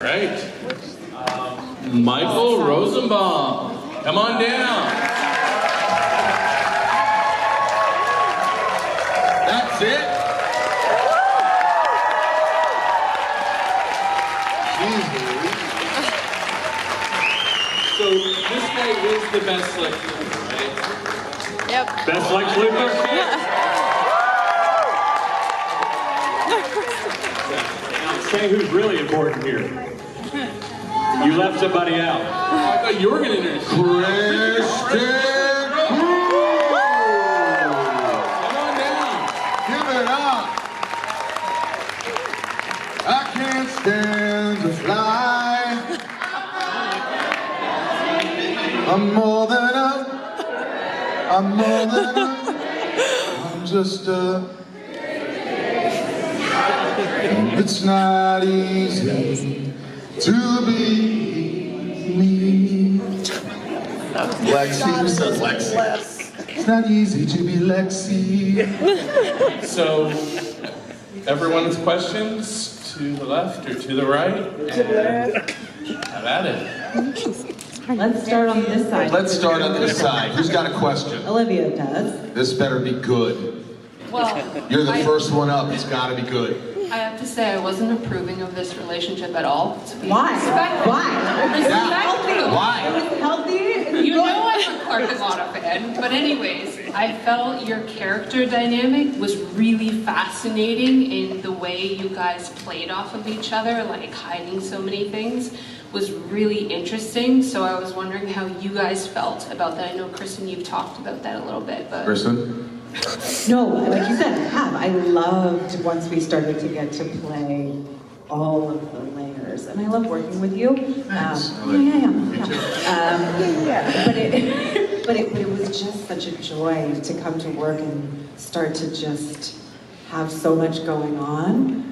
Right. Michael Rosenbaum, come on down. That's it. So this guy is the best Lex Luthor, right? Yep. Best Lex Luthor? Say who's really important here. You left somebody out. I thought you were going to introduce Kristin Kreuk. Come on down. Give it up. I can't stand to fly. I'm more than I'm just it's not easy to be me. Lexi. It's not easy to be Lexi. So, everyone's questions to the left or to the right? Have at it. Let's start on this side. Let's start on this side. Who's got a question? Olivia does. This better be good. Well, You're the first one up. It's got to be good. I have to say I wasn't approving of this relationship at all. Why? Respectful. Why? Respectful. Why? It was healthy. You know I'm a Clark and Lana fan, but anyways, I felt your character dynamic was really fascinating in the way you guys played off of each other, like hiding so many things was really interesting. So I was wondering how you guys felt about that. I know, Kristin, you've talked about that a little bit, but... Kristin? No, like you said, I have. I loved once we started to get to play all of the layers, and I love working with you. Thanks. But it was just such a joy to come to work and start to just have so much going on.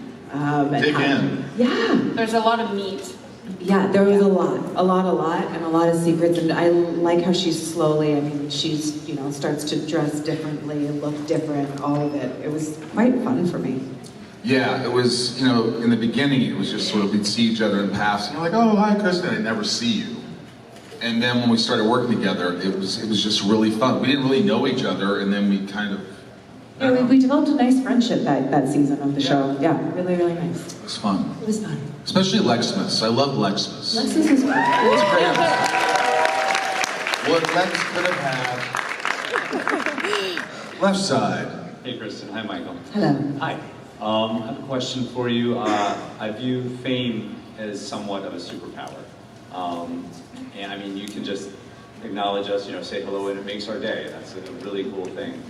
Dig in. Yeah. there's a lot of meat. Yeah, there was a lot, and a lot of secrets, and I like how she's slowly, she's, starts to dress differently and look different, all of it. It was quite fun for me. Yeah, it was, in the beginning, it was just sort of, we'd see each other in passing. You're like, oh, hi, Kristin, I'd never see you. And then when we started working together, it was just really fun. We didn't really know each other, and then we kind of... Yeah, we developed a nice friendship that season of the show. Yeah, really, really nice. It was fun. It was fun. Especially Lexmas. I love Lexmas. Lexus is great. It's a great episode. What Lex could have had. Left side. Hey, Kristin. Hi, Michael. Hello. Hi. I have a question for you. I view fame as somewhat of a superpower. And you can just acknowledge us, say hello, and it makes our day. That's a really cool thing.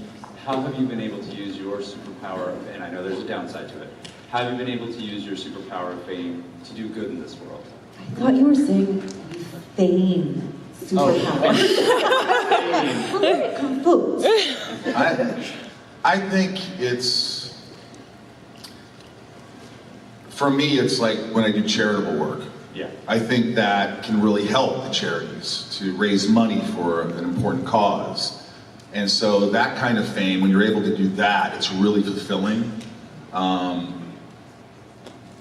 How have you been able to use your superpower, and I know there's a downside to it, how have you been able to use your superpower of fame to do good in this world? I thought you were saying fame. Superpower. Confused. I think it's, for me, it's like when I do charitable work. Yeah. I think that can really help the charities to raise money for an important cause. And so that kind of fame, when you're able to do that, it's really fulfilling.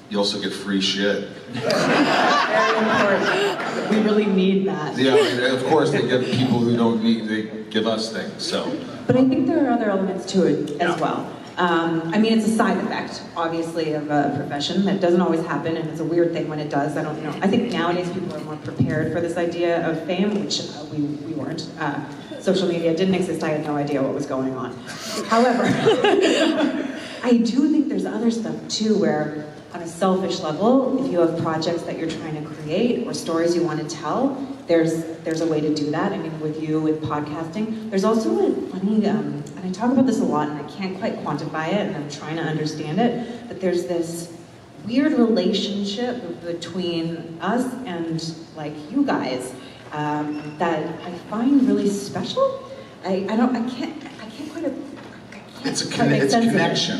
You also get free shit. Very important. We really need that. Yeah, of course they give people who don't need, they give us things, so. But I think there are other elements to it as well. It's a side effect, obviously, of a profession that doesn't always happen, and it's a weird thing when it does. I don't know. I think nowadays people are more prepared for this idea of fame, which we weren't. Social media didn't exist. I had no idea what was going on. However, I do think there's other stuff too, where on a selfish level, if you have projects that you're trying to create or stories you want to tell, there's a way to do that. With you, with podcasting, there's also a funny, and I talk about this a lot, and I can't quite quantify it, and I'm trying to understand it, but there's this weird relationship between us and you guys that I find really special. I can't quite. It's a connection.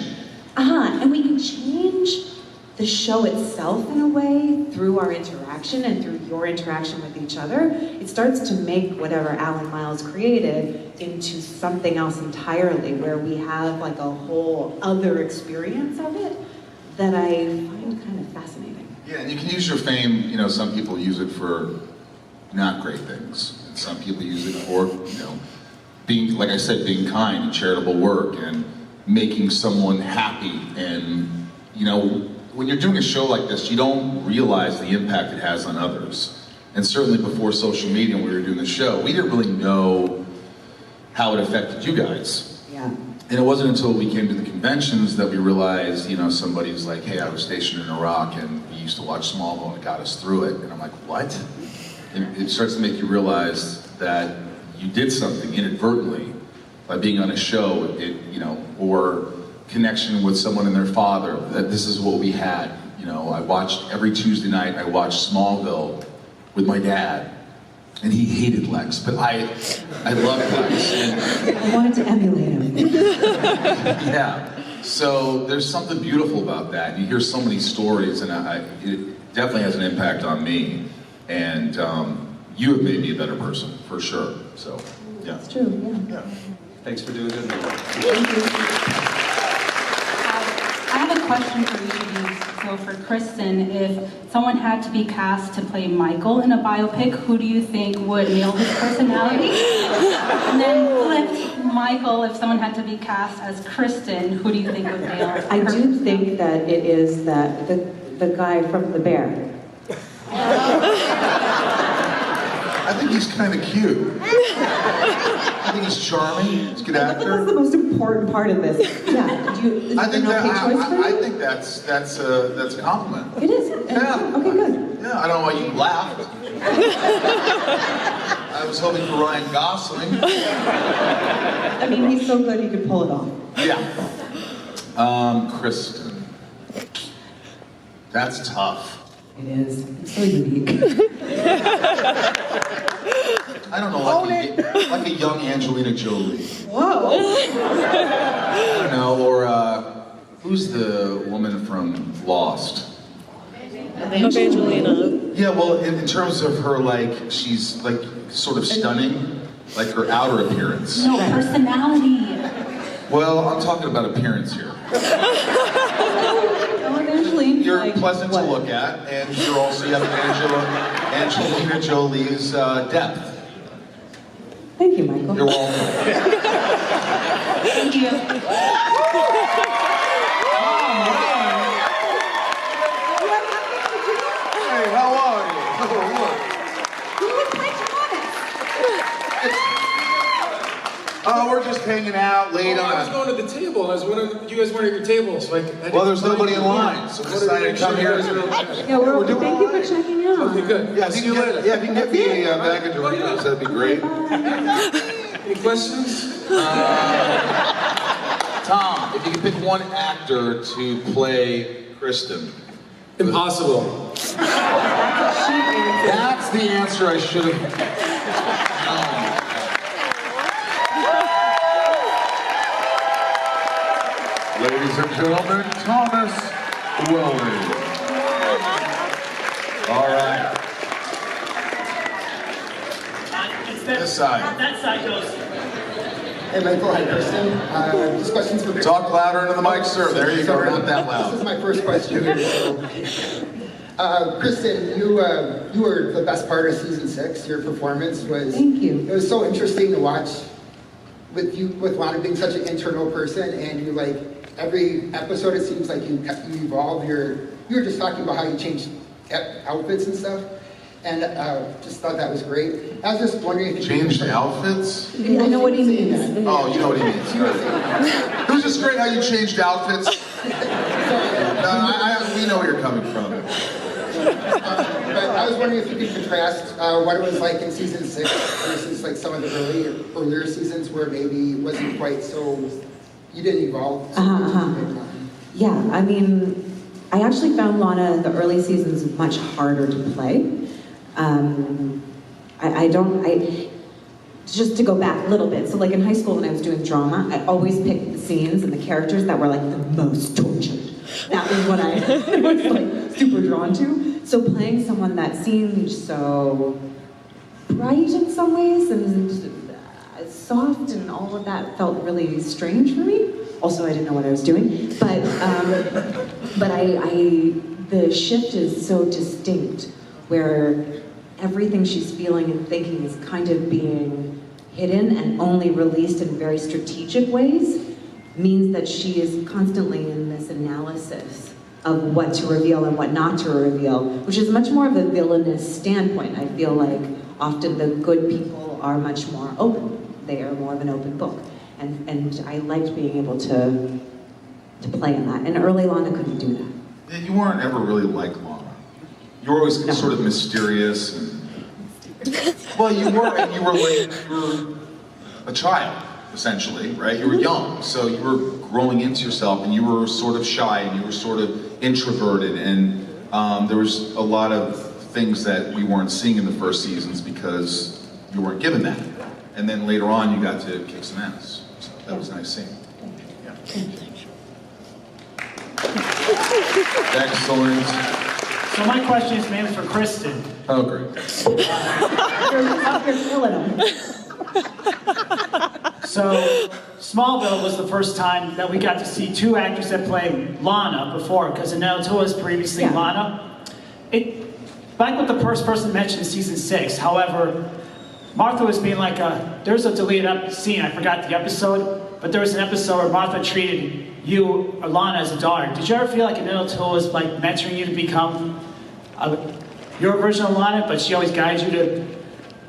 And we can change the show itself in a way through our interaction and through your interaction with each other. It starts to make whatever Alan Miles created into something else entirely, where we have a whole other experience of it that I find kind of fascinating. Yeah, and you can use your fame, you know, some people use it for not great things. And some people use it for, you know, being, like I said, being kind and charitable work and making someone happy. And, you know, when you're doing a show like this, you don't realize the impact it has on others. And certainly before social media, when we were doing the show, we didn't really know how it affected you guys. Yeah. And it wasn't until we came to the conventions that we realized, you know, somebody was like, hey, I was stationed in Iraq and we used to watch Smallville and it got us through it. And I'm like, what? And it starts to make you realize that you did something inadvertently by being on a show, you know, or connection with someone and their father, that this is what we had. You know, I watched every Tuesday night, I watched Smallville with my dad. And he hated Lex, but I loved Lex. And, I wanted to emulate him. yeah, so there's something beautiful about that. You hear so many stories, and it definitely has an impact on me. And you have made me a better person, for sure. So, yeah. It's true, yeah. Thanks for doing it. Thank you. I have a question for each of you. So for Kristin, if someone had to be cast to play Michael in a biopic, who do you think would nail his personality? And then flipped, Michael, if someone had to be cast as Kristin, who do you think would nail her? I do think that it is the guy from The Bear. I think he's kind of cute. I think he's charming. He's a good That's actor. the most important part of this. Yeah. Is I it think an okay choice for you? I think that's a compliment. It is? Yeah. Okay, good. Yeah, I don't know why you laughed. I was hoping for Ryan Gosling. I mean, he's so good he could pull it off. Yeah. Kristin. That's tough. It is. It's so unique. I don't know, like a young Angelina Jolie. Whoa. I don't know, or who's the woman from Lost? Evangelina. Yeah, well, in terms of her, like, she's like sort of stunning, like her outer appearance. No, personality. Well, I'm talking about appearance here. Oh, eventually. You're like, pleasant what? to look at, and you're also, you have Angelina Jolie's depth. Thank you, Michael. You're welcome. Thank you. Hey, how are you? Oh, look. You would play Thomas. We're just hanging out late I was on. going to the table. I was wondering if you guys weren't at your table, so I didn't Well, there's find nobody you. in line, so we decided to come here. Yeah, We're doing thank you for checking out. Okay, good. Yeah, See you later. Yeah, if you can get me a bag of Doritos, that'd be great. Any questions? Tom, if you could pick one actor to play Kristin. Impossible. That's the answer I should have known. Ladies and gentlemen, Thomas Welling. All right. This side. That side goes. Hey Michael, hi Kristin. This question's for Talk louder into the mic, sir. There you go, not that This is loud. my first question here. Kristin, you were the best part of season 6. Your performance was. Thank you. It was so interesting to watch. With Lana being such an internal person, and you like every episode, it seems like you evolve. You were just talking about how you changed outfits and stuff, and just thought that was great. I was just wondering if you Changed outfits? Yeah, I know what he means. Oh, you know what he means. It was just great how you changed outfits. We know where you're coming from. But I was wondering if you could contrast what it was like in season 6 versus like some of the earlier seasons where maybe it wasn't quite so, you didn't evolve. So much. Yeah, I mean, I actually found Lana in the early seasons much harder to play. Just to go back a little bit, so like in high school when I was doing drama, I always picked the scenes and the characters that were like the most tortured. That was what I was like super drawn to. So playing someone that seemed so bright in some ways and soft and all of that felt really strange for me. Also, I didn't know what I was doing, but the shift is so distinct, where everything she's feeling and thinking is kind of being hidden and only released in very strategic ways, means that she is constantly in this analysis of what to reveal and what not to reveal, which is much more of a villainous standpoint. I feel like often the good people are much more open. They are more of an open book. And I liked being able to play in that. And early Lana couldn't do that. Yeah, you weren't ever really like Lana. You were always sort of mysterious and well, you were a child, essentially, right? You were young, so you were growing into yourself, and you were sort of shy, and you were sort of introverted, and there was a lot of things that we weren't seeing in the first seasons because you weren't given that. And then later on, you got to kick some ass. So that was nice seeing. Yeah. Excellent. So my question is mainly for Kristin. Oh, great. You're killing them. So Smallville was the first time that we got to see two actors that played Lana before, because Annette was previously Lana. Like what the first person mentioned in season 6, however, Martha was being like, there's a deleted scene, I forgot the episode, but there was an episode where Martha treated you, or Lana, as a daughter. Did you ever feel like Annette was like mentoring you to become your version of Lana, but she always guides you to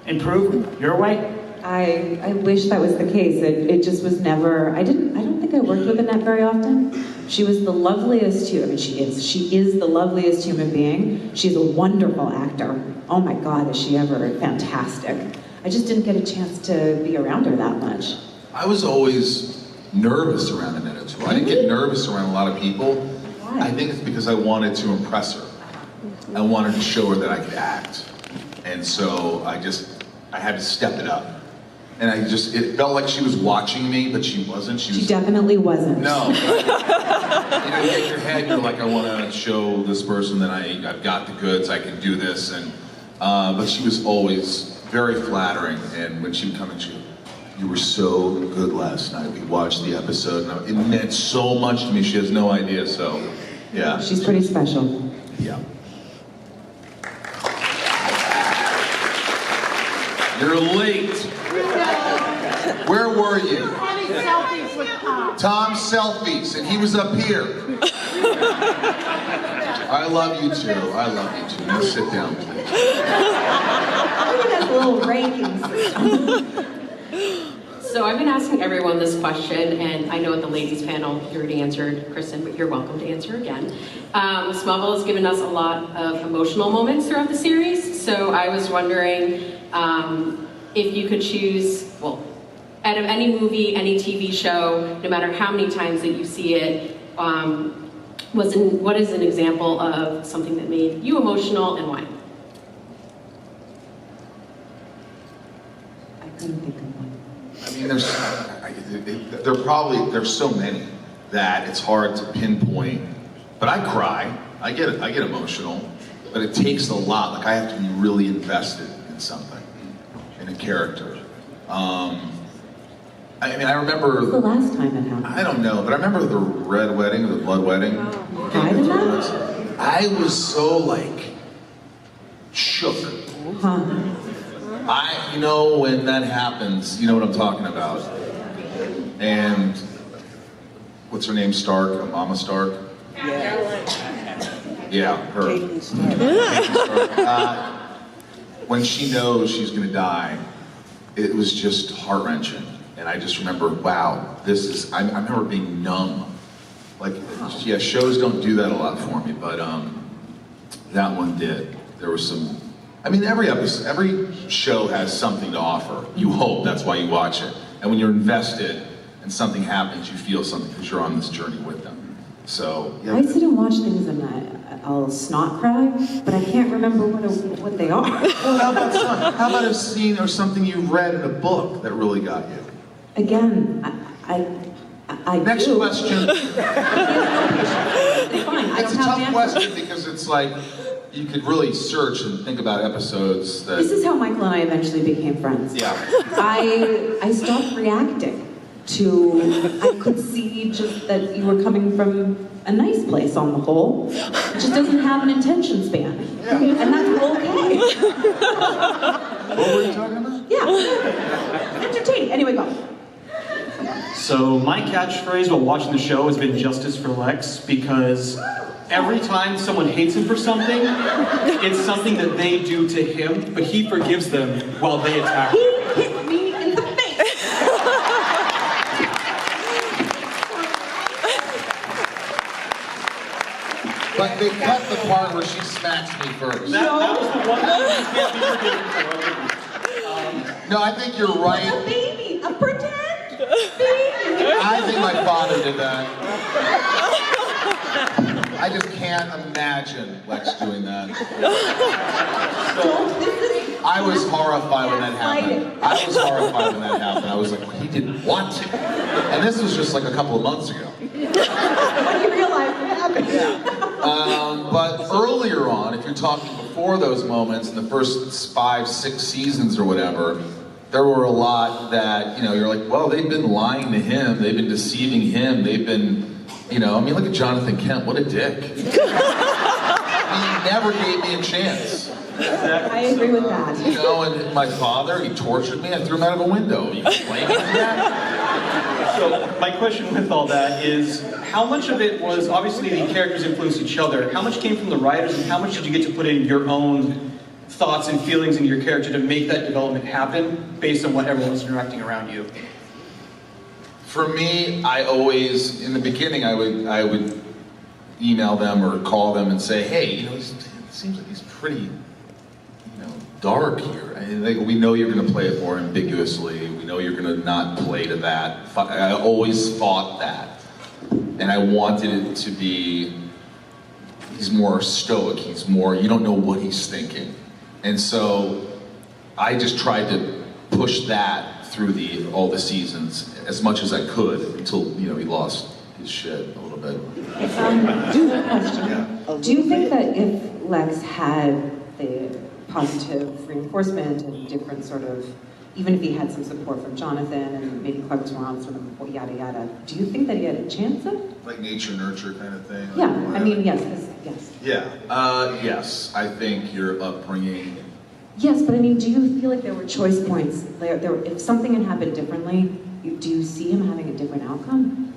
improve your way? I wish that was the case. It just was never, I don't think I worked with Annette very often. She was the loveliest she is the loveliest human being. She's a wonderful actor. Oh my God, is she ever fantastic. I just didn't get a chance to be around her that much. I was always nervous around Annette too. I didn't get nervous around a lot of people. Why? I think it's because I wanted to impress her. I wanted to show her that I could act. And so I had to step it up. And it felt like she was watching me, but she wasn't. She definitely wasn't. No. You get in your head, you're like, I want to show this person that I've got the goods, I can do this. But she was always very flattering. And when she would come in, you were so good last night. We watched the episode, and it meant so much to me. She has no idea, so yeah. She's pretty special. Yeah. You're late. Where were you? Having selfies with Tom. Tom's selfies, and he was up here. I love you too. I love you too. Now sit down, please. Look at that little ranking system. So I've been asking everyone this question, and I know at the ladies panel you already answered, Kristin, but you're welcome to answer again. Smallville has given us a lot of emotional moments throughout the series, so I was wondering if you could choose, well, out of any movie, any TV show, no matter how many times that you see it, what is an example of something that made you emotional and why? I couldn't think of one. I mean, there's so many that it's hard to pinpoint. But I cry. I get emotional. But it takes a lot. Like I have to be really invested in something, in a character. I mean, I remember. When's the last time it happened? I don't know, but I remember the red wedding, the blood wedding. I was so shook. When that happens, you know what I'm talking about. And what's her name? Stark, Mama Stark. Yeah, her. Caitlin Stark. When she knows she's gonna die, it was just heart-wrenching. And I just remember, wow, I remember being numb. Shows don't do that a lot for me, but that one did. There was some, every show has something to offer. You hope, that's why you watch it. And when you're invested and something happens, you feel something because you're on this journey with them. So, yeah. I sit and watch things and I'll snot cry, but I can't remember what they are. Well, how about a scene or something you read in a book that really got you? Again, I Next do. question. It's fine. It's a tough question because it's like you could really search and think about episodes that. This is how Michael and I eventually became friends. Yeah. I stopped reacting to. I could see just that you were coming from a nice place on the whole. It just doesn't have an attention span. And that's okay. What were you talking about? Yeah. Entertaining. Anyway, go. So my catchphrase while watching the show has been justice for Lex, because every time someone hates him for something, it's something that they do to him, but he forgives them while they attack him. He hit me in the face. But they cut the part where she smacks me first. That was the one thing you can't be forgiven for. No, I think you're right. A baby. A pretend baby. I think my father did that. I just can't imagine Lex doing that. I was horrified when that happened. I was like, he didn't want to. And this was just like a couple of months ago. When you realize what happened. But earlier on, if you're talking before those moments, in the first 5, 6 seasons or whatever, there were a lot that, you're like, well, they've been lying to him, they've been deceiving him, they've been, look at Jonathan Kent, what a dick. He never gave me a chance. I agree with that. And my father, he tortured me, I threw him out of a window. You blame him for that? So my question with all that is, how much of it was, obviously the characters influenced each other, how much came from the writers and how much did you get to put in your own thoughts and feelings into your character to make that development happen based on what everyone was interacting around you? For me, I always, in the beginning, I would email them or call them and say, hey, it seems like he's pretty, dark here. We know you're going to play it more ambiguously. We know you're going to not play to that. I always fought that. And I wanted it to be, he's more stoic, he's more, you don't know what he's thinking. And so I just tried to push that through all the seasons as much as I could until, he lost his shit a little bit. Do you think that if Lex had the positive reinforcement and different sort of, even if he had some support from Jonathan and maybe Clark was more honest with him, yada yada, do you think that he had a chance of? Like nature nurture kind of thing? Yeah, I mean, yes. Yeah, yes, I think your upbringing. Yes, but I mean, do you feel like there were choice points? If something had happened differently, do you see him having a different outcome?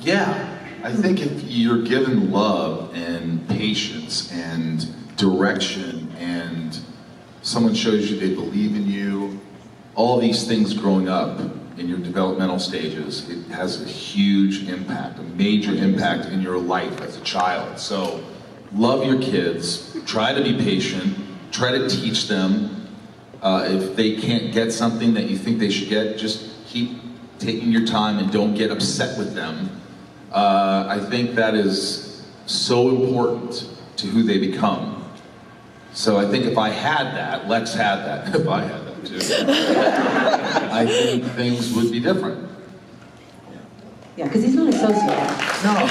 Yeah, I think if you're given love and patience and direction and someone shows you they believe in you, all these things growing up in your developmental stages, it has a huge impact, a major impact in your life as a child. So love your kids, try to be patient, try to teach them. If they can't get something that you think they should get, just keep taking your time and don't get upset with them. I think that is so important to who they become. So I think if I had that, Lex had that, if I had that too, I think things would be different. Yeah, because he's not a sociopath. No.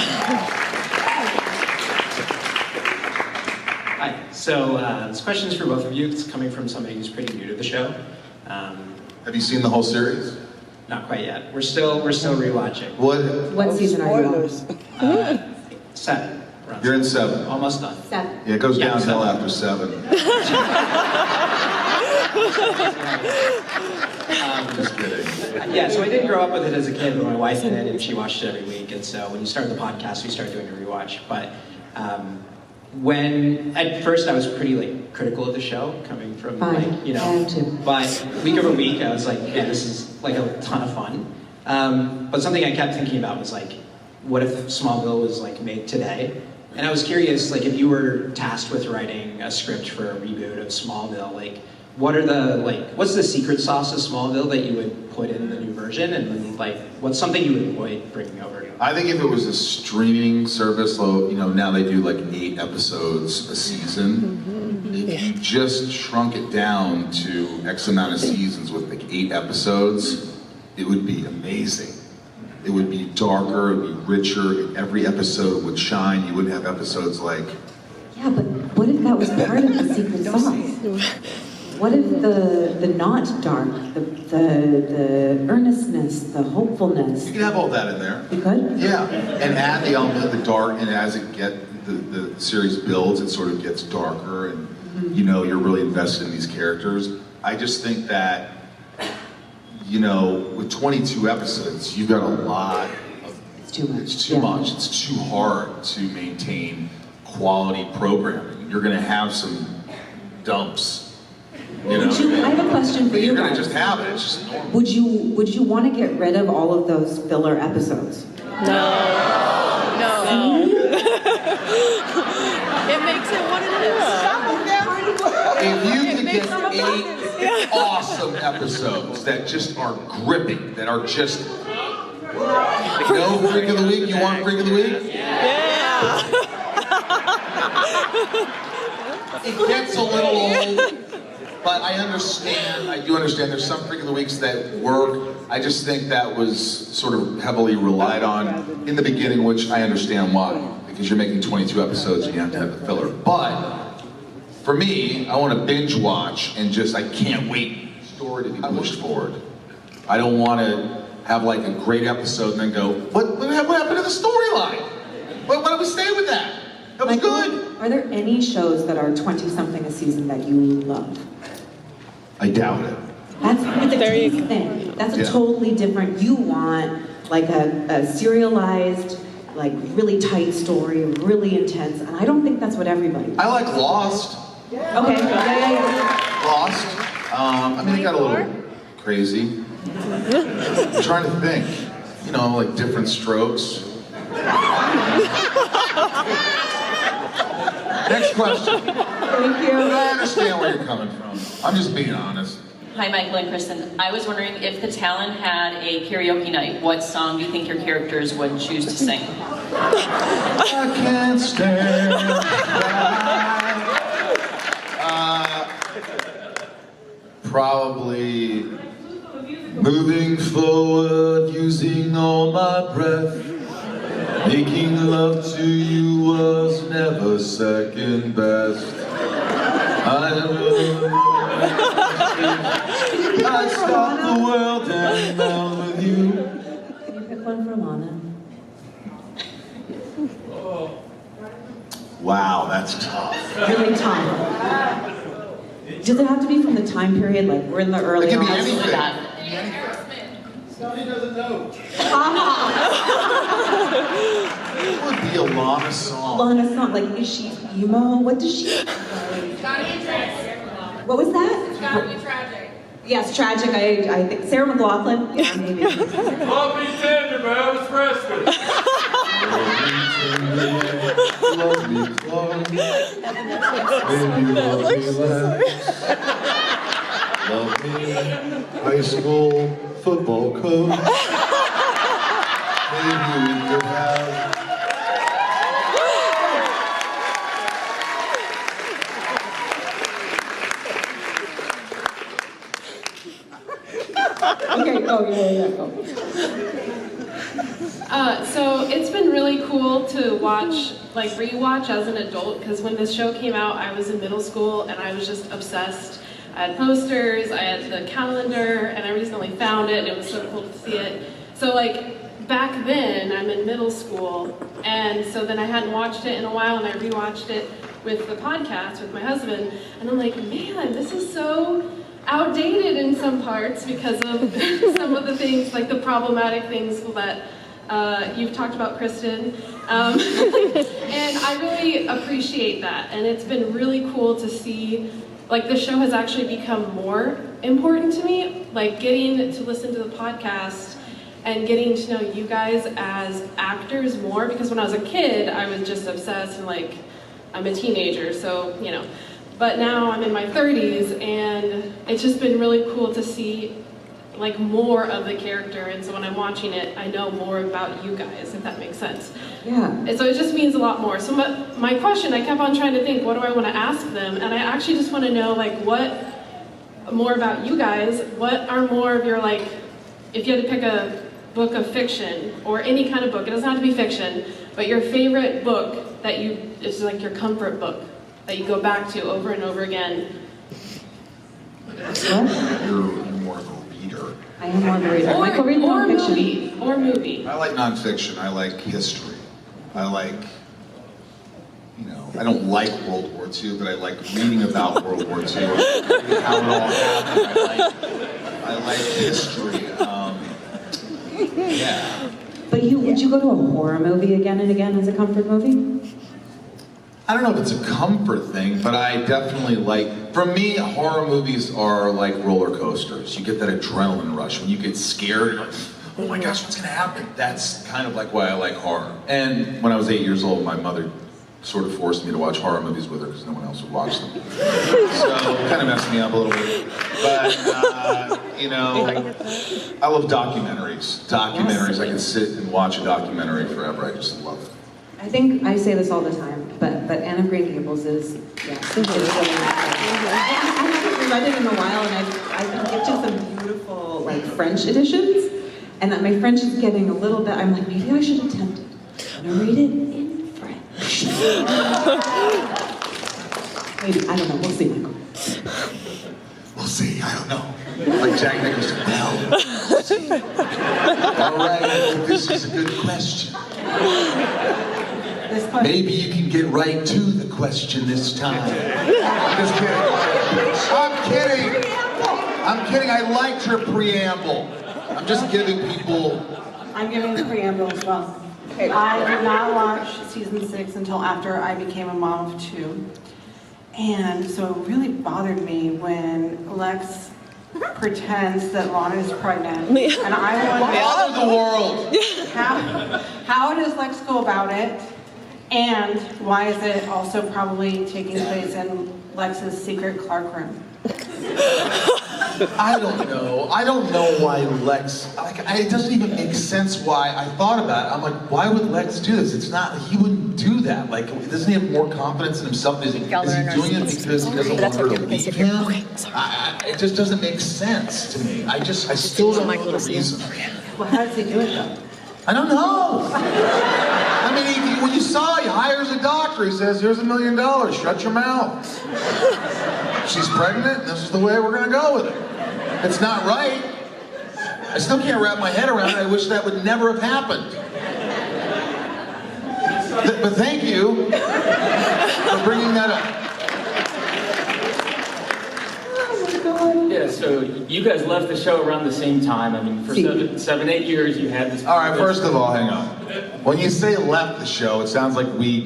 Hi, so this question is for both of you. It's coming from somebody who's pretty new to the show. Have you seen the whole series? Not quite yet. We're still rewatching. What season are you on? 7. You're in 7. Almost done. 7. Yeah, it goes downhill after 7. Just kidding. Yeah, so I didn't grow up with it as a kid, but my wife did, and she watched it every week. And so when you started the podcast, we started doing a rewatch. But when at first I was pretty critical of the show, coming from but week over week I was like, yeah, this is a ton of fun. But something I kept thinking about was what if Smallville was made today? And I was curious, if you were tasked with writing a script for a reboot of Smallville, what's the secret sauce of Smallville that you would put in the new version, and then what's something you would avoid bringing over? I think if it was a streaming service, now they do 8 episodes a season. If you just shrunk it down to X amount of seasons with 8 episodes, it would be amazing. It would be darker, it would be richer, every episode would shine. You wouldn't have episodes like... Yeah, but what if that was part of the secret sauce? What if the not dark, the earnestness, the hopefulness? You can have all that in there. You could? Yeah, and add the element of the dark, and as the series builds, it sort of gets darker, and you know you're really invested in these characters. I just think that, you know, with 22 episodes, you've got a lot of. It's too much. It's too much. It's too hard to maintain quality programming. You're going to have some dumps. You know? I have a question for you You're going to guys. just have it. It's just normal. Would you want to get rid of all of those filler episodes? No. It makes it what it is. If you could get 8 awesome episodes that just are gripping, that are just no freak of the week, you want freak of the week? Yeah. It gets a little old, but I understand, I do understand there's some freak of the weeks that work. I just think that was sort of heavily relied on in the beginning, which I understand why, because you're making 22 episodes and you have to have a filler. But for me, I want to binge watch and just, I can't wait for the story to be pushed forward. I don't want to have like a great episode and then go, what happened to the storyline? Why don't we stay with that? That was good. Are there any shows that are 20-something a season that you love? I doubt it. That's a taste thing. That's a totally different. You want like a serialized, like really tight story, really intense, and I don't think that's what everybody. I like Lost. Okay. Yeah. Lost. I mean, it got a little crazy. I'm trying to think. You know, like different strokes. Next question. Thank you. I understand where you're coming from. I'm just being honest. Hi, Michael and Kristen. I was wondering if the Talon had a karaoke night, what song do you think your characters would choose to sing? I can't stand probably moving forward, using all my breath. Making love to you was never second best. I stopped the world and melt with you. Can you pick one for Lana? Wow, that's tough. Really tough. Does it have to be from the time period? Like we're in the early. It can be on? anything. Scotty doesn't know. It would be a Lana song. Lana song, like is she emo? What does she? It's gotta be tragic. What was that? It's gotta be tragic. Yes, tragic. I think Sarah McLachlan. Yeah, maybe. Love me tender, but I was restless. Love me close. Maybe love me less. Love me high school football coach. Maybe we could have. Okay. Oh yeah. So it's been really cool to watch, like rewatch as an adult, because when this show came out, I was in middle school and I was just obsessed. I had posters, I had the calendar, and I recently found it. It was so cool to see it. So like back then, I'm in middle school, and so then I hadn't watched it in a while, and I rewatched it with the podcast with my husband, and I'm like, man, this is so outdated in some parts because of some of the things, like the problematic things that you've talked about, Kristen. And I really appreciate that. And it's been really cool to see, like the show has actually become more important to me, like getting to listen to the podcast and getting to know you guys as actors more, because when I was a kid, I was just obsessed and like, I'm a teenager, so, you know. But now I'm in my 30s, and it's just been really cool to see like more of the character, and so when I'm watching it, I know more about you guys, if that makes sense. Yeah. And so it just means a lot more. So my question, I kept on trying to think, what do I want to ask them? And I actually just want to know, like, what more about you guys, what are more of your, like, if you had to pick a book of fiction, or any kind of book, it doesn't have to be fiction, but your favorite book that is like your comfort book, that you go back to over and over again. What? You're more of a reader. I am more of a reader. Michael, read nonfiction. Or movie. I like nonfiction. I like history. I like, I don't like World War II, but I like reading about World War II. How it all happened. I like history. Yeah. But would you go to a horror movie again and again as a comfort movie? I don't know if it's a comfort thing, but I definitely like, for me, horror movies are like roller coasters. You get that adrenaline rush. When you get scared, you're like, oh my gosh, what's gonna happen? That's kind of like why I like horror. And when I was 8 years old, my mother sort of forced me to watch horror movies with her because no one else would watch them. So it kind of messed me up a little bit. But, I love documentaries. I can sit and watch a documentary forever. I just love it. I think I say this all the time, but Anne of Green Gables is, it's really I haven't read it in a while, and I've been gifted some beautiful, like, French editions, and that my French is getting a little bit, I'm like, maybe I should attempt it. I'm gonna read it in French. Maybe, I don't know, we'll see, Michael. We'll see, I don't know. Like Jack Nicholson, we'll see. All right, this is a good question. Maybe you can get right to the question this time. I'm just kidding. I'm kidding. I liked her preamble. I'm just giving people... I'm giving the preamble as well. Okay. I did not watch season 6 until after I became a mom of 2. And so it really bothered me when Lex pretends that Lana is pregnant. And I wonder... Bother the world! How does Lex go about it? And why is it also probably taking place in Lex's secret Clark room? I don't know. I don't know why Lex, it doesn't even make sense why I thought about it. I'm like, why would Lex do this? It's not, he wouldn't do that. Like, doesn't he have more confidence in himself? Is he doing it because he doesn't want her to leave him? It just doesn't make sense to me. I still don't know the reason. Well, how does he do it though? I don't know. I mean, when you saw, he hires a doctor. He says, here's $1 million, shut your mouth. She's pregnant, this is the way we're gonna go with it. It's not right. I still can't wrap my head around it. I wish that would never have happened. But thank you for bringing that up. Yeah, so you guys left the show around the same time. I mean, for 7, 8 years you had this... All right, first of all, hang on. When you say left the show, it sounds like we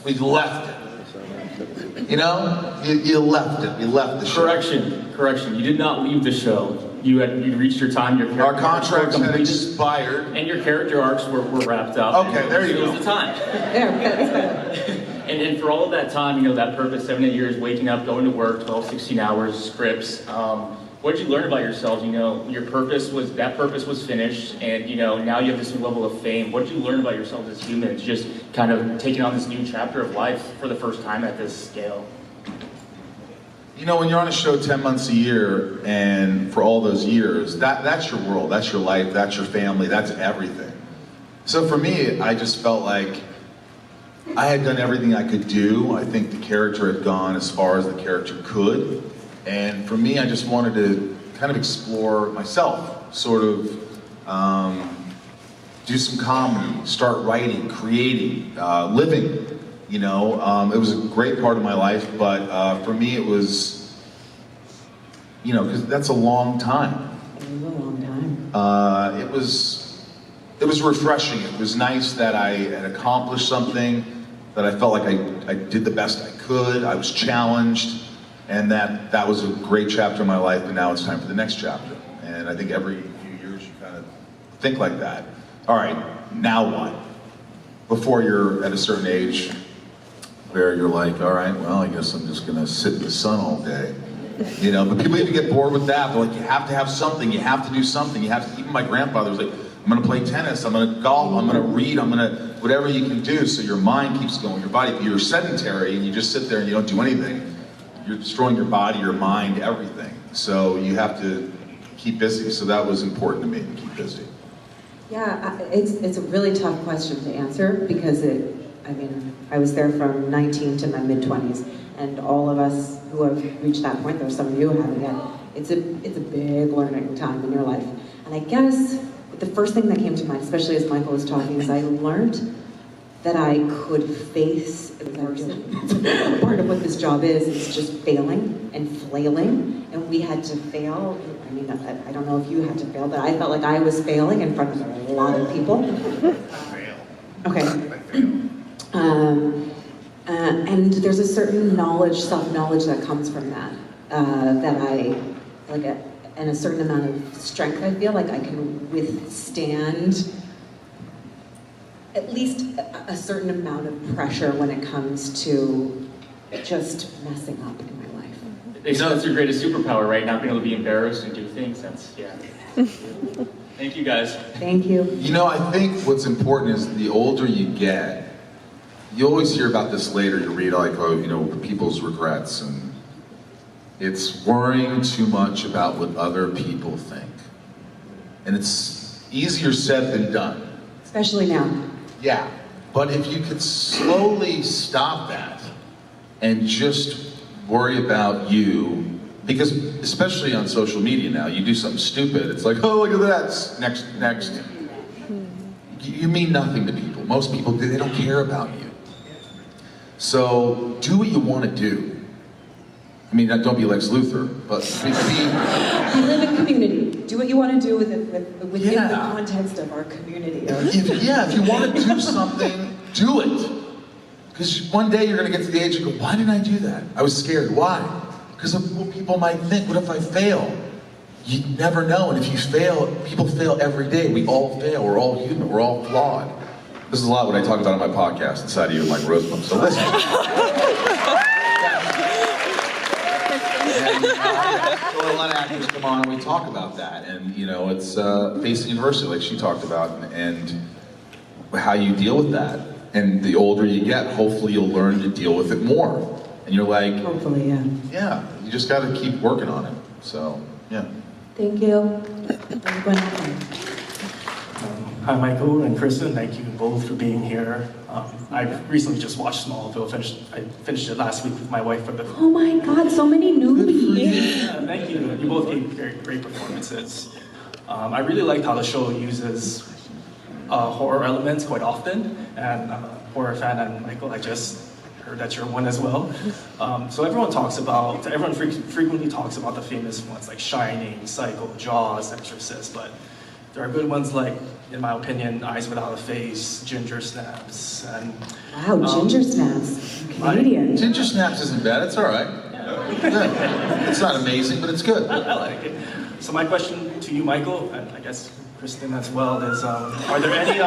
left it. You know? You left it. You left the show. Correction. You did not leave the show. You reached your time. Our contracts had expired. And your character arcs were wrapped up. Okay, there you go. It was the time. And for all of that time, that purpose, 7, 8 years, waking up, going to work, 12, 16 hours, scripts, what did you learn about yourselves? Your purpose was finished, and now you have this new level of fame. What did you learn about yourselves as humans, just kind of taking on this new chapter of life for the first time at this scale? When you're on a show 10 months a year, and for all those years, that's your world, that's your life, that's your family, that's everything. So for me, I just felt like I had done everything I could do. I think the character had gone as far as the character could. And for me, I just wanted to kind of explore myself, sort of do some comedy, start writing, creating, living. It was a great part of my life, but for me it was, because that's a long time. It was a long time. It was refreshing. It was nice that I had accomplished something, that I felt like I did the best I could. I was challenged, and that was a great chapter of my life, and now it's time for the next chapter. And I think every few years you kind of think like that. All right, now what? Before you're at a certain age where you're like, all right, well, I guess I'm just gonna sit in the sun all day. But people even get bored with that. They're like, you have to have something, you have to do something, even my grandfather was like, I'm gonna play tennis, I'm gonna golf, I'm gonna read, whatever you can do so your mind keeps going, your body. If you're sedentary and you just sit there and you don't do anything, you're destroying your body, your mind, everything. So you have to keep busy. So that was important to me, to keep busy. Yeah, it's a really tough question to answer because I was there from 19 to my mid-20s. and all of us who have reached that point, there's some of you who haven't yet, it's a big learning time in your life. And I guess the first thing that came to mind, especially as Michael was talking, is I learned that I could face adversity. Part of what this job is just failing and flailing, and we had to fail. I mean, I don't know if you had to fail, but I felt like I was failing in front of a lot of people. Okay. And there's a certain knowledge, self-knowledge that comes from that, that I, like, and a certain amount of strength I feel like I can withstand at least a certain amount of pressure when it comes to just messing up in my life. They know that's your greatest superpower, right? Not being able to be embarrassed and do things. That's, yeah. Thank you, guys. Thank you. You know, I think what's important is the older you get, you always hear about this later, you read like, oh, you know, people's regrets, and it's worrying too much about what other people think. And it's easier said than done. Especially now. Yeah, but if you could slowly stop that and just worry about you, because especially on social media now, you do something stupid, it's like, oh, look at that, next. You mean nothing to people. Most people, they don't care about you. So do what you want to do. I mean, don't be Lex Luthor, but We live in community. Do what you want to do within the context of our community. If you want to do something, do it. Because one day you're going to get to the age and go, why didn't I do that? I was scared. Why? Because of what people might think. What if I fail? You never know. And if you fail, people fail every day. We all fail. We're all human. We're all flawed. This is a lot what I talk about on my podcast, Inside of You, like Rosenbaum. So listen. And a lot of actors come on and we talk about that, and you know, it's facing adversity, like she talked about, and how you deal with that. And the older you get, hopefully you'll learn to deal with it more. And you're like, hopefully, yeah. Yeah, you just got to keep working on it. So, yeah. Thank you. Hi, Michael and Kristin. Thank you both for being here. I recently just watched Smallville. I finished it last week with my wife for the. Oh my God, so many newbies. Yeah, thank you. You both gave great performances. I really liked how the show uses horror elements quite often, and I'm a horror fan. And Michael, I just heard that you're one as well. So everyone frequently talks about the famous ones like Shining, Psycho, Jaws, Exorcist, but there are good ones like, in my opinion, Eyes Without a Face, Ginger Snaps, and... Wow, Ginger Snaps. Canadian. Ginger Snaps isn't bad, it's all right. Yeah. It's not amazing, but it's good. I like it. So my question to you, Michael, and I guess Kristin as well, is are there any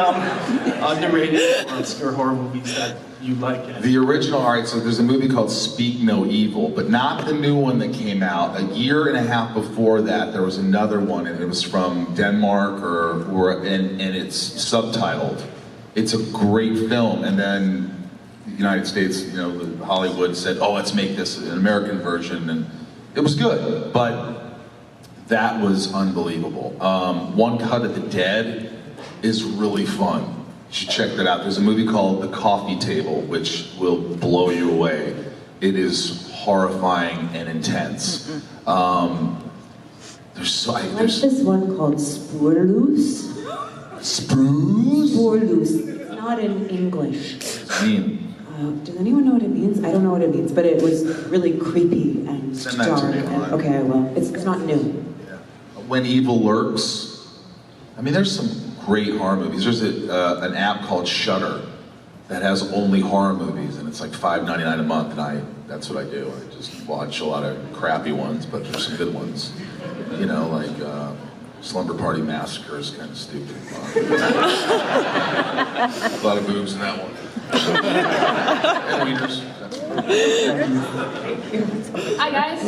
underrated or obscure horror movies that you like? The original, all right, so there's a movie called Speak No Evil, but not the new one that came out. A year and a half before that, there was another one, and it was from Denmark, and it's subtitled. It's a great film, and then the United States, you know, Hollywood said, oh, let's make this an American version, and it was good, but that was unbelievable. One Cut of the Dead is really fun. You should check that out. There's a movie called The Coffee Table, which will blow you away. It is horrifying and intense. There's this one called Spoorloos. Spoorloos. It's not in English. What does it mean? Does anyone know what it means? I don't know what it means, but it was really creepy and Send that dark. to me online. Okay, I will. It's not new. When Evil Lurks. I mean, there's some great horror movies. There's an app called Shudder that has only horror movies, and it's like $5.99 a month, and that's what I do. I just watch a lot of crappy ones, but there's some good ones. You know, like Slumber Party Massacre is kind of stupid. A lot of boobs in that one. And wieners. Hi guys,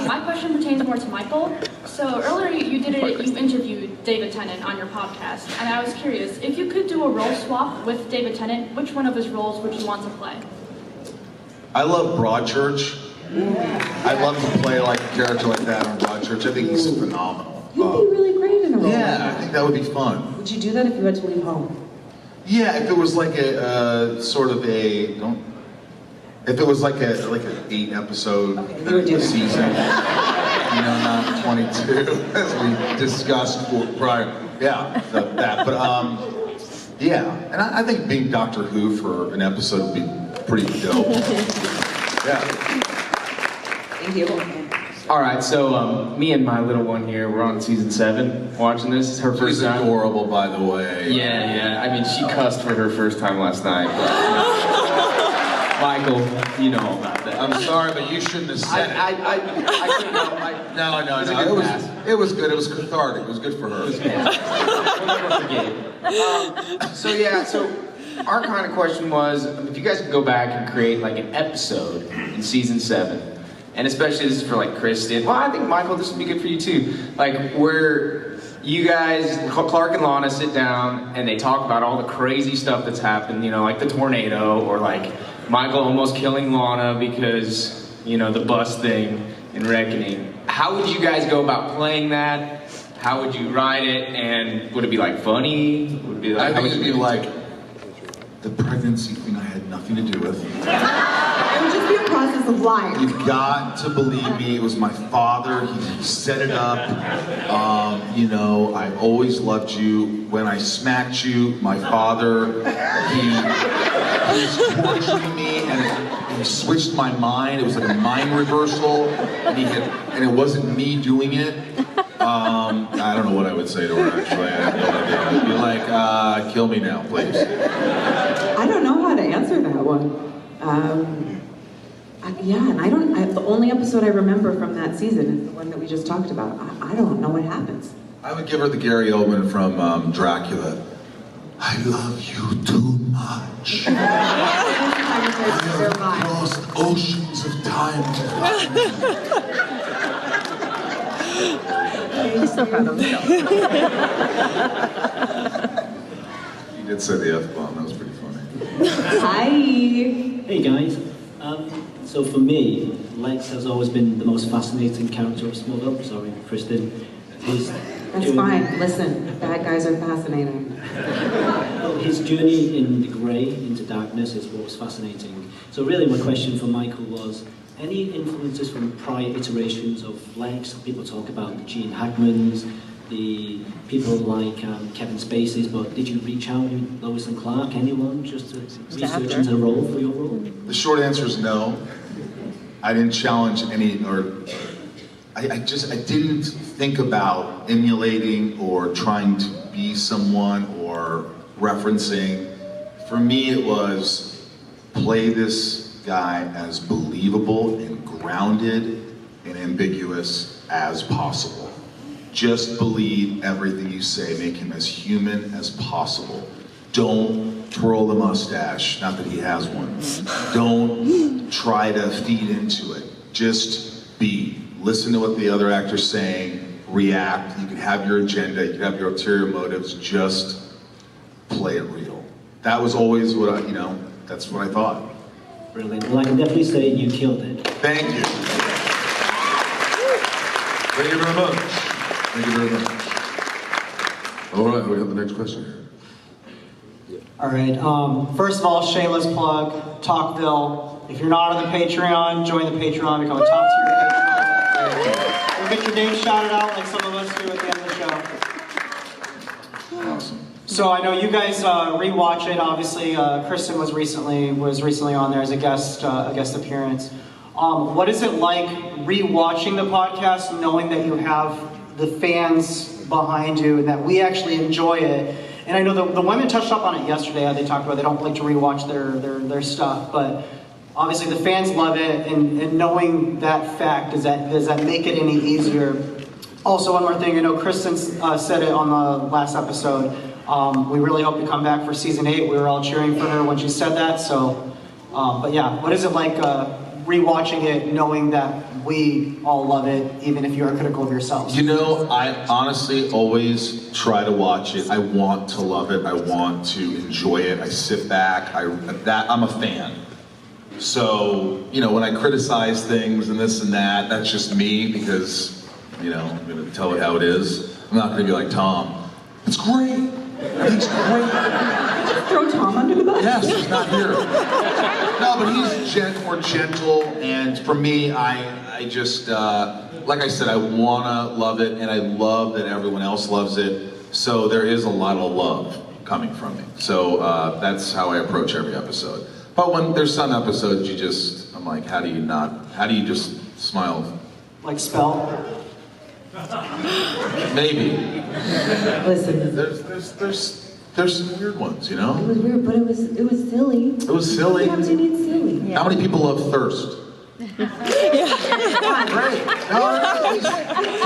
my question pertains more to Michael. So earlier you interviewed David Tennant on your podcast, and I was curious, if you could do a role swap with David Tennant, which one of his roles would you want to play? I love Broadchurch. I'd love to play like a character like that on Broadchurch. I think he's phenomenal. You'd be really great in a role. Yeah, I think that would be fun. Would you do that if you had to leave home? Yeah, if it was like a sort of a If it was like an 8 episode season, you know, not 22, as we discussed prior. Yeah, that. But yeah, and I think being Doctor Who for an episode would be pretty dope. Yeah. Thank you. All right, so me and my little one here, we're on season 7 watching this. It's her first time. She's adorable, by the way. Yeah. I mean, she cussed for her first time last night. But, Michael, you know all about that. I'm sorry, but you shouldn't have said it. I couldn't help. No. It was good. It was cathartic. It was good for her. So our kind of question was, if you guys could go back and create like an episode in season 7, and especially this is for like Kristin. Well, I think Michael, this would be good for you too. Like where you guys, Clark and Lana, sit down and they talk about all the crazy stuff that's happened. You know, like the tornado, or like Michael almost killing Lana because, you know, the bus thing in Reckoning. How would you guys go about playing that? How would you write it? And would it be like funny? Would it be like, I think it'd be like the pregnancy thing I had nothing to do with. It would just be a process of life. You've got to believe me, it was my father, he set it up. You know, I always loved you. When I smacked you, my father, he was torturing me and he switched my mind. It was like a mind reversal, and it wasn't me doing it. I don't know what I would say to her, actually. I have no idea. I'd be like, kill me now, please. I don't know how to answer that one. The only episode I remember from that season is the one that we just talked about. I don't know what happens. I would give her the Gary Oldman from Dracula. I love you too much. I have crossed oceans of time to find you. He's so proud of himself. You did say the F-bomb, that was pretty funny. Hi. Hey guys. So for me, Lex has always been the most fascinating character of Smallville. Sorry, Kristin. That's fine. Listen, bad guys are fascinating. Well, his journey in the grey into darkness is what was fascinating. So really my question for Michael was, any influences from prior iterations of Lex? People talk about the Gene Hackmans, the people like Kevin Spacey's, but did you reach out to Lois and Clark, anyone, just to research into the role for your role? The short answer is no. I didn't challenge any, or I didn't think about emulating or trying to be someone or referencing. For me, it was play this guy as believable and grounded and ambiguous as possible. Just believe everything you say, make him as human as possible. Don't twirl the mustache, not that he has one. Don't try to feed into it. Just be. Listen to what the other actor's saying, react. You can have your agenda, you can have your ulterior motives, just play it real. That was always what that's what I thought. Brilliant. Well, I can definitely say you killed it. Thank you. Thank you very much. Thank you very much. All right, we have the next question. All right. First of all, shameless plug, Talkville. If you're not on the Patreon, join the Patreon, become a top tier Patreon. We'll get your name shouted out like some of us do at the end of the show. Awesome. So I know you guys rewatch it. Obviously, Kristin was recently on there as a guest appearance. What is it like rewatching the podcast, knowing that you have the fans behind you and that we actually enjoy it? And I know the women touched up on it yesterday. They talked about they don't like to rewatch their stuff, but obviously the fans love it. And knowing that fact, does that make it any easier? Also, one more thing. I know Kristin said it on the last episode. We really hope to come back for season 8. We were all cheering for her when she said that. So, but yeah, what is it like rewatching it, knowing that we all love it, even if you are critical of yourselves? You know, I honestly always try to watch it. I want to love it. I want to enjoy it. I sit back. I'm a fan. So, when I criticize things and this and that, that's just me because, I'm going to tell it how it is. I'm not going to be like Tom. It's great. It's great. Just throw Tom under the bus? Yes, he's not here. No, but he's more gentle, and for me, I just, like I said, I wanna love it, and I love that everyone else loves it, so there is a lot of love coming from me. So that's how I approach every episode. But when there's some episodes I'm like, how do you just smile? Like Spell? Maybe. Listen. There's some weird ones, you know? It was weird, but it was silly. It was silly. Sometimes you need silly. How many people love Thirst? Great. No,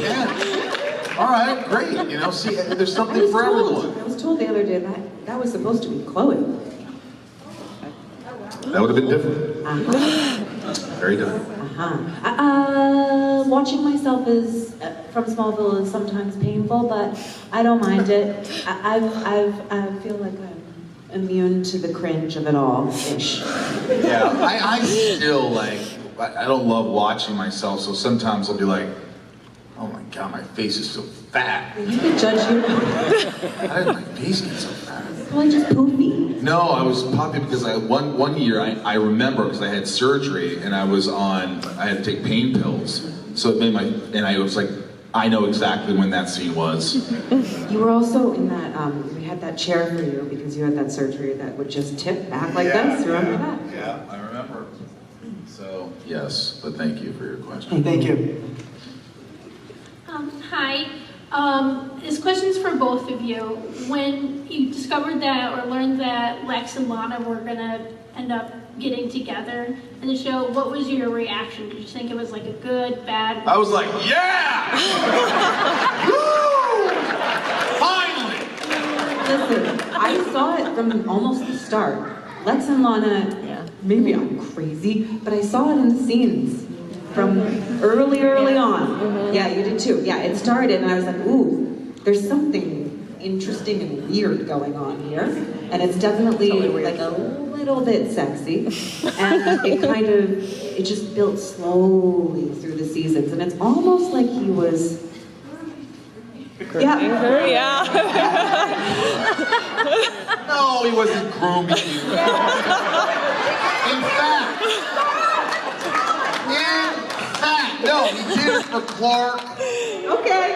yeah. All right, great. You know, see, there's something for everyone. I was told the other day that was supposed to be Chloe. That would have been different. Very different. Watching myself is from Smallville is sometimes painful, but I don't mind it. I feel like I'm immune to the cringe of it all, ish. Yeah, I still I don't love watching myself, so sometimes I'll be like, oh my god, my face is so fat. You can judge you. How did my face get so fat? Probably just poopy. No, I was puffy because one year I remember because I had surgery and I had to take pain pills. So it made I was like, I know exactly when that scene was. You were also in that, we had that chair for you because you had that surgery that would just tip back like this. Remember that? Yeah, I remember. So, yes, but thank you for your question. Thank you. Hi. This question's for both of you. When you discovered that or learned that Lex and Lana were gonna end up getting together in the show, what was your reaction? Did you think it was like a good, bad? I was like, yeah! Woo! Finally! Listen, I saw it from almost the start. Lex and Lana, maybe I'm crazy, but I saw it in the scenes from early on. Yeah, you did too. Yeah, it started and I was like, ooh, there's something interesting and weird going on here. And it's definitely like a little bit sexy. And it just built slowly through the seasons. And it's almost like he was... Yeah. No, he wasn't grooming you. In fact, no, he did it for Clark. Okay,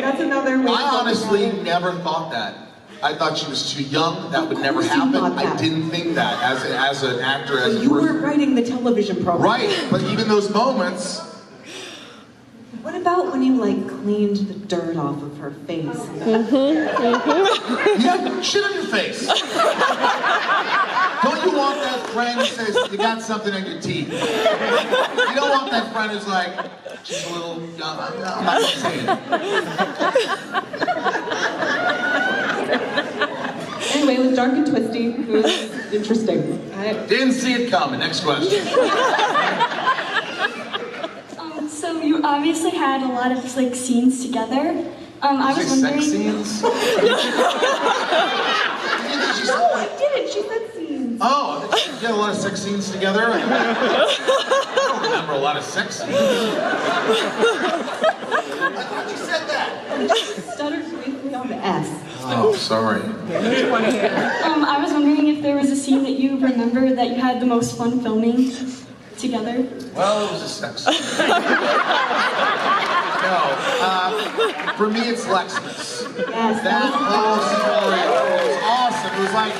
that's another way. I honestly never thought that. I thought she was too young. That would never happen. I didn't think that as an actor, as a You weren't writing the television program. Right, but even those moments. What about when you cleaned the dirt off of her face? Yeah, shit on your face. Don't you want that friend who says you got something in your teeth? You don't want that friend who's like, she's a little young. I'm not gonna say it. Anyway, it was dark and twisty. It was interesting. Didn't see it coming. Next question. So you obviously had a lot of scenes together. I was wondering. Sex scenes? No, I didn't. She said scenes. Oh, you had a lot of sex scenes together? I don't remember a lot of sex scenes. I thought you said that. You just stuttered briefly on the S. Oh, sorry. I was wondering if there was a scene that you remember that you had the most fun filming together. Well, it was a sex scene. No, for me it's Lexmas. Yes, that whole story was awesome. It was like,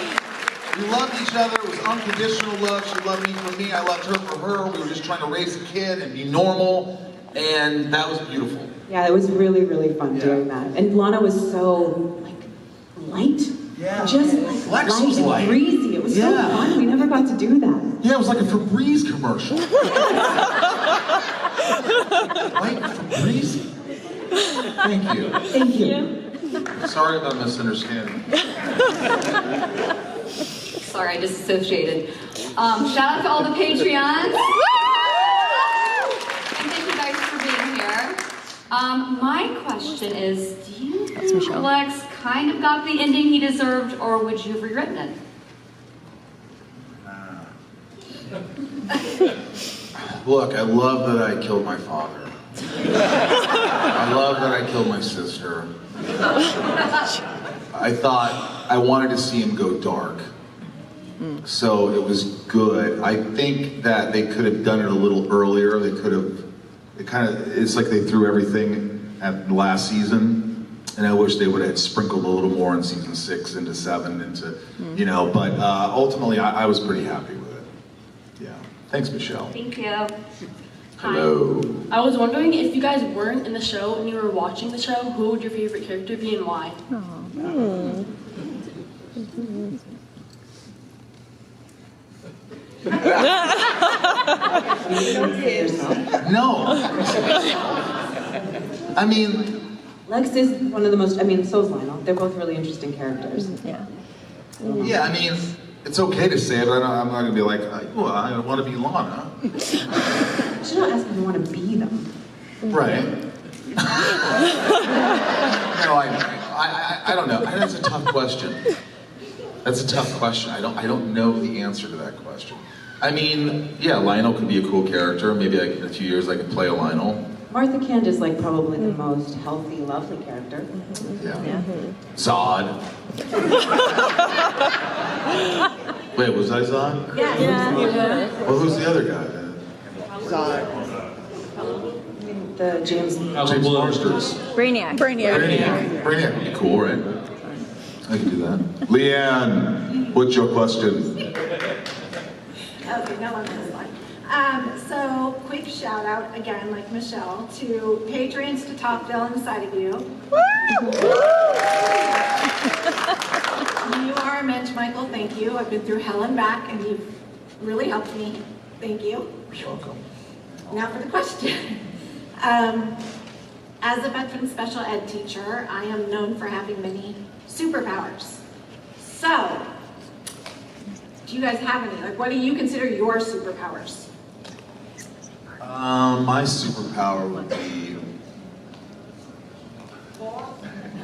we loved each other, it was unconditional love. She loved me for me, I loved her for her. We were just trying to raise a kid and be normal, and that was beautiful. Yeah, it was really, really fun doing that. And Lana was so, light. Yeah. Just Lex light was and light. breezy. It was so fun. We never got to do that. Yeah, it was like a Febreze commercial. Light Febreze. Thank you. Thank you. Sorry about misunderstanding. Sorry, I disassociated. Shout out to all the Patreons. And thank you guys for being here. My question is, do you think Lex kind of got the ending he deserved, or would you have rewritten it? Look, I love that I killed my father. I love that I killed my sister. I thought I wanted to see him go dark. So it was good. I think that they could have done it a little earlier. They could have, it's like they threw everything at last season. And I wish they would have sprinkled a little more in season 6 into 7 into, but ultimately I was pretty happy with it. Yeah. Thanks, Michelle. Thank you. Hello. I was wondering if you guys weren't in the show and you were watching the show, who would your favorite character be and why? No. I mean, Lex is one of the most, so is Lionel. They're both really interesting characters. Yeah, I mean, it's okay to say it, but I'm not going to be like, well, I want to be Lana. You should not ask if you want to be them. Right. No, I don't know. That's a tough question. That's a tough question. I don't know the answer to that question. I mean, yeah, Lionel could be a cool character. Maybe like in a few years I could play a Lionel. Martha Kent is like probably the most healthy, lovely character. Yeah. Zod. Wait, was I Zod? Yeah. Well, who's the other guy? Zod. The James Marsters. Brainiac. Brainiac would be cool, right? I can do that. Leanne, what's your question? Okay, no one has one. So, quick shout out, again, like Michelle, to patrons to Top Bill inside of you. You are a mensch, Michael, thank you. I've been through hell and back, and you've really helped me. Thank you. You're welcome. Now for the question. As a veteran special ed teacher, I am known for having many superpowers. So, do you guys have any? Like, what do you consider your superpowers? My superpower would be...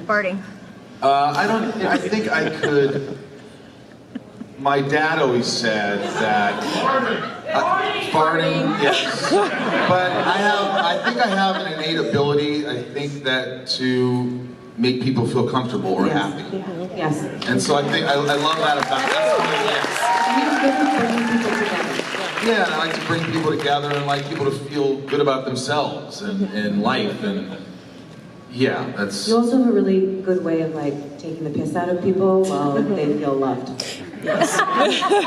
Farting. I think I could... My dad always said that... farting, yes. But I think I have an innate ability, I think that to make people feel comfortable or happy. Yes. And so I think, I love that about it. Yeah, and I like to bring people together and like people to feel good about themselves and life and yeah, that's... You also have a really good way of like taking the piss out of people while they feel loved. Yes.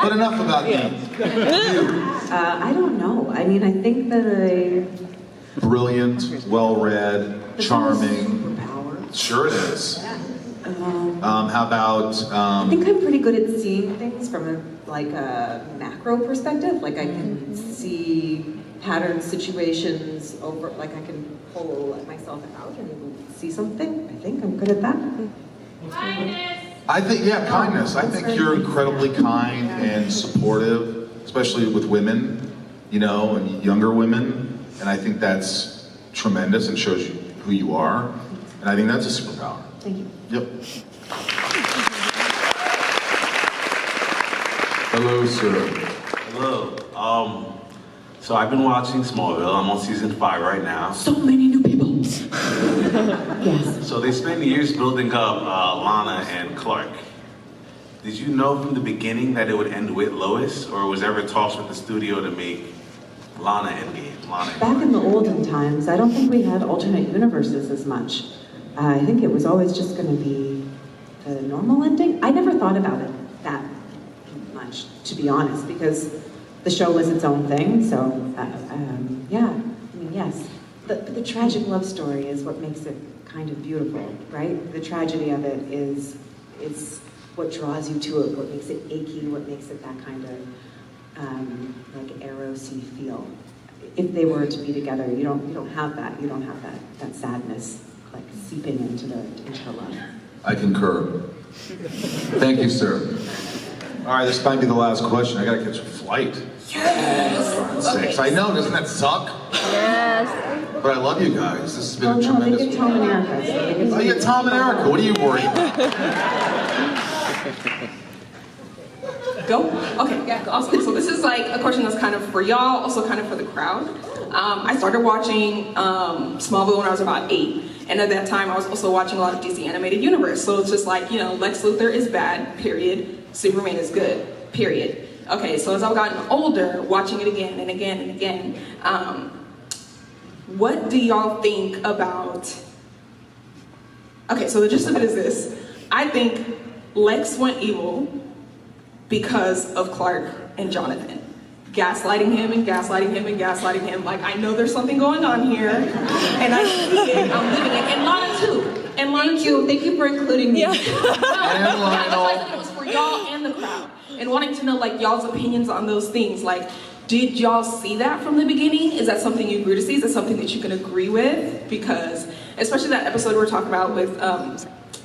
But enough about me. I don't know. I mean, I think that Brilliant, well-read, charming. Sure it is. How about... I think I'm pretty good at seeing things from a macro perspective. Like I can see pattern situations over, like I can pull myself out and see something. I think I'm good at that. I think, yeah, kindness. I think you're incredibly kind and supportive, especially with women, and younger women. And I think that's tremendous and shows you who you are. And I think that's a superpower. Thank you. Yep. Hello, sir. Hello. So I've been watching Smallville. I'm on season 5 right now. So many new people. Yes. So they spent years building up Lana and Clark. Did you know from the beginning that it would end with Lois, or was there ever talks with the studio to make Lana endgame? Back in the olden times, I don't think we had alternate universes as much. I think it was always just going to be the normal ending. I never thought about it that much, to be honest, because the show was its own thing. So, yeah, yes. The tragic love story is what makes it kind of beautiful, right? The tragedy of it is what draws you to it, what makes it achy, what makes it that kind of like Eros-y feel. If they were to be together, you don't have that. You don't have that sadness like seeping into the love. I concur. Thank you, sir. All right, this might be the last question. I gotta catch a flight. Yes. Okay. I know, doesn't that suck? Yes. But I love you guys. This has been a tremendous. They get Tom and Erica. Oh, you get Tom and Erica. What are you worried about? Go? Okay, yeah, awesome. So this is like a question that's kind of for y'all, also kind of for the crowd. I started watching Smallville when I was about 8. And at that time, I was also watching a lot of DC Animated Universe. So it's just like, Lex Luthor is bad, period. Superman is good, period. Okay, so as I've gotten older, watching it again and again and again, what do y'all think about... Okay, so the gist of it is this. I think Lex went evil because of Clark and Jonathan. Gaslighting him and gaslighting him and gaslighting him. Like, I know there's something going on here, and I see it, I'm living it. And Lana too. And Lana too. Thank you for including me. No, that's why I said it was for y'all and the crowd. And wanting to know, like, y'all's opinions on those things. Like, did y'all see that from the beginning? Is that something you grew to see? Is that something that you can agree with? Because, especially that episode we're talking about with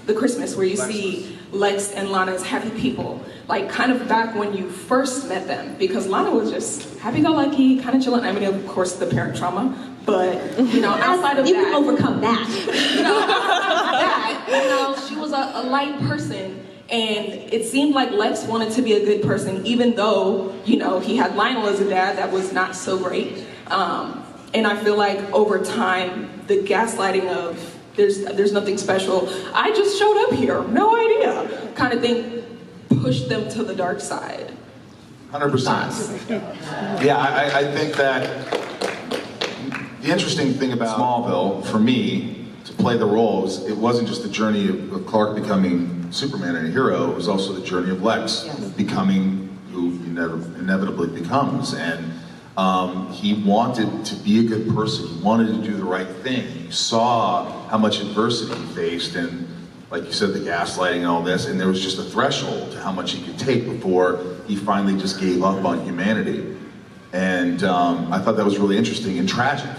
the Christmas, where you see Lex and Lana as happy people, like kind of back when you first met them, because Lana was just happy-go-lucky, kind of chilling. I mean, of course, the parent trauma, but outside of that, you can overcome that. She was a light person, and it seemed like Lex wanted to be a good person, even though he had Lionel as a dad that was not so great. And I feel like over time, the gaslighting of there's nothing special, I just showed up here, no idea, kind of thing, pushed them to the dark side. 100%. Yeah, I think that the interesting thing about Smallville, for me, to play the roles, it wasn't just the journey of Clark becoming Superman and a hero, it was also the journey of Lex becoming who he inevitably becomes. And he wanted to be a good person, he wanted to do the right thing. You saw how much adversity he faced, and like you said, the gaslighting and all this, and there was just a threshold to how much he could take before he finally just gave up on humanity. And I thought that was really interesting and tragic.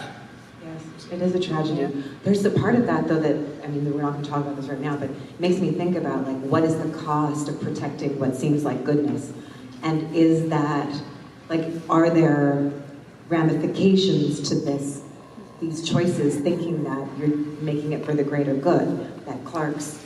Yes, it is a tragedy. There's a part of that, though, that, I mean, we're not going to talk about this right now, but it makes me think about, like, what is the cost of protecting what seems like goodness? And is that, like, are there ramifications to these choices, thinking that you're making it for the greater good, that Clark's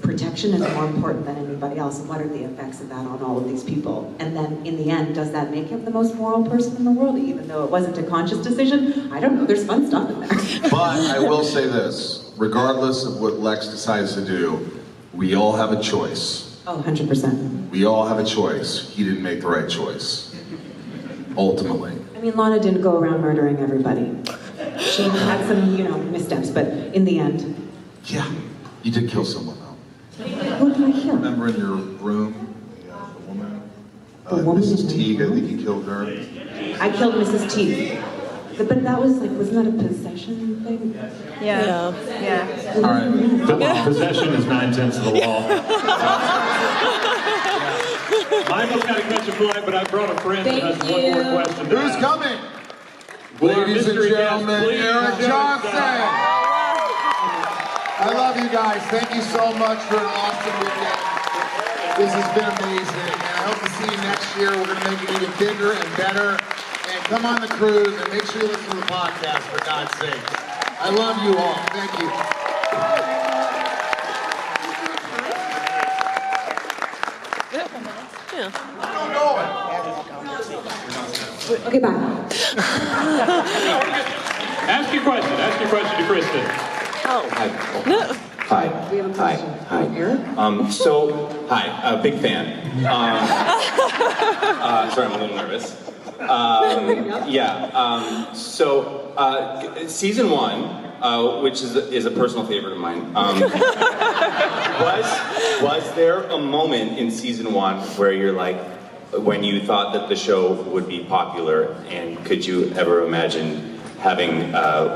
protection is more important than anybody else, and what are the effects of that on all of these people? And then in the end, does that make him the most moral person in the world, even though it wasn't a conscious decision? I don't know, there's fun stuff in there. But I will say this, regardless of what Lex decides to do, we all have a choice. Oh, 100%. We all have a choice. He didn't make the right choice, ultimately. I mean, Lana didn't go around murdering everybody. She had some, missteps, but in the end... Yeah, you did kill someone, though. Who did I kill? Remember in your room, the woman? The woman? Mrs. Teague, I think you killed her. I killed Mrs. Teague. But that was wasn't that a possession thing? Yeah. All right. Possession is 9/10 of the law. Michael's got to catch a flight, but I brought a friend who has one more question. Who's coming? Ladies and gentlemen, Eric Johnson. I love you guys. Thank you so much for an awesome weekend. This has been amazing, and I hope to see you next year. We're going to make it even bigger and better. And come on the cruise, and make sure you listen to the podcast, for God's sake. I love you all. Thank you. Okay, bye. Ask your question to Kristin. Hi. Eric? Big fan. Sorry, I'm a little nervous. Season 1, which is a personal favorite of mine, was there a moment in season 1 where you're like, when you thought that the show would be popular, and could you ever imagine having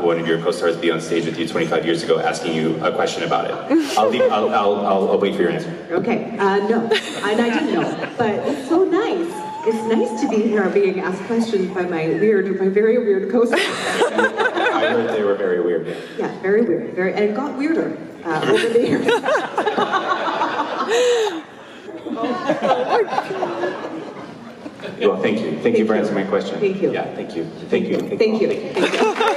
one of your co-stars be on stage with you 25 years ago asking you a question about it? I'll wait for your answer. Okay, no, I didn't know, but it's so nice. It's nice to be here being asked questions by my very weird co-stars. I heard they were very weird. Yeah, very weird, and it got weirder over the years. Well, thank you. Thank you for answering my question. Thank you. Yeah, thank you. Thank you.